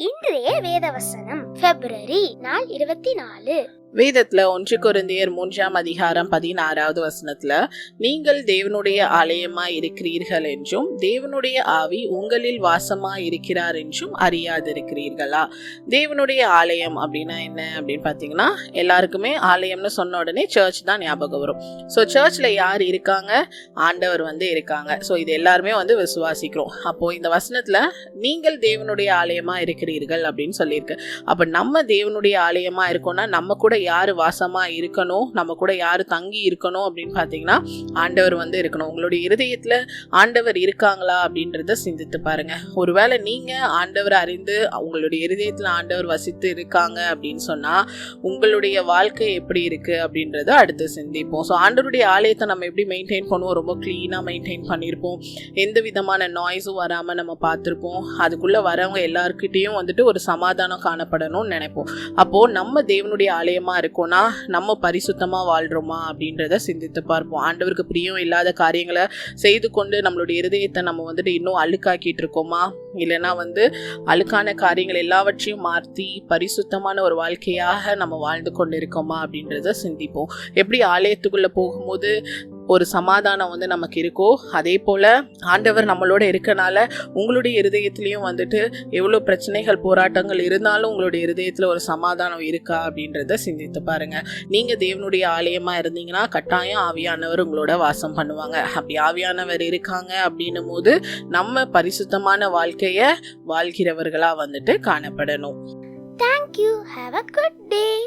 இன்றைய வேதவசனம் பிப்ரவரி நாள் 24. வேதத்துல 1 கொரிந்தியர் 3:16 நீங்கள் தேவனுடைய ஆலயமா இருக்கிறீர்கள் என்றும் தேவனுடைய ஆவி உங்களில் வாசமா இருக்கிறார் என்றும் அறியாதிருக்கிறீர்களா? தேவனுடைய ஆலயம் அப்படின்னா என்ன அப்படின்னு பாத்தீங்கன்னா, எல்லாருக்குமே ஆலயம்னு சொன்ன உடனே சர்ச் தான் ஞாபகம் வரும். ஸோ சர்ச்ல யார் இருக்காங்க? ஆண்டவர் இருக்காங்க. ஸோ இது எல்லாருமே விசுவாசிக்கிறோம். அப்போ இந்த வசனத்துல நீங்கள் தேவனுடைய ஆலயமா இருக்கிறீர்கள் அப்படின்னு சொல்லியிருக்கு. அப்ப நம்ம தேவனுடைய ஆலயமா இருக்கோம்னா நம்ம கூட யாரு வாசமா இருக்கணும், நம்ம கூட யாரு தங்கி இருக்கணும் அப்படின்னு பாத்தீங்கன்னா ஆண்டவர் இருக்கணும். உங்களுடைய இருதயத்துல ஆண்டவர் இருக்காங்களா அப்படின்றத சிந்தித்து பாருங்க. ஒருவேளை நீங்க ஆண்டவர் அறிந்து உங்களுடைய இருதயத்துல ஆண்டவர் வசித்து இருக்காங்க அப்படின்னு சொன்னா உங்களுடைய வாழ்க்கை எப்படி இருக்கு அப்படின்றத அடுத்து சிந்திப்போம். ஸோ ஆண்டவருடைய ஆலயத்தை நம்ம எப்படி மெயின்டைன் பண்ணுவோம்? ரொம்ப கிளீனா மெயின்டைன் பண்ணியிருப்போம். எந்த விதமான நாய்ஸும் வராம நம்ம பார்த்துருப்போம். அதுக்குள்ள வரவங்க எல்லாருக்கிட்டையும் ஒரு சமாதானம் காணப்படணும்னு நினைப்போம். அப்போ நம்ம தேவனுடைய ஆலயமா இருக்கோம்னா நம்ம பரிசுத்தமா வாழ்றோமா அப்படின்றத சிந்தித்து பார்ப்போம். ஆண்டவருக்கு பிரியம் இல்லாத காரியங்களை செய்து கொண்டு நம்மளுடைய இருதயத்தை நம்ம இன்னும் அழுக்காக்கிட்டு இருக்கோமா? இல்லைன்னா அழுக்கான காரியங்கள் எல்லாவற்றையும் மாற்றி பரிசுத்தமான ஒரு வாழ்க்கையாக நம்ம வாழ்ந்து கொண்டு இருக்கோமா அப்படின்றத சிந்திப்போம். எப்படி ஆலயத்துக்குள்ள போகும்போது ஒரு சமாதானம் நமக்கு இருக்கோ, அதே போல ஆண்டவர் நம்மளோட இருக்கனால உங்களுடைய இருதயத்திலையும் எவ்வளவு பிரச்சனைகள் போராட்டங்கள் இருந்தாலும் உங்களுடைய இருதயத்துல ஒரு சமாதானம் இருக்கா அப்படின்றத சிந்தித்து பாருங்க. நீங்க தேவனுடைய ஆலயமா இருந்தீங்கன்னா கட்டாயம் ஆவியானவர் உங்களோட வாசம் பண்ணுவாங்க. அப்படி ஆவியானவர் இருக்காங்க அப்படின்னும் போது நம்ம பரிசுத்தமான வாழ்க்கைய வாழ்கிறவர்களா காணப்படணும். Thank you. Have a good day.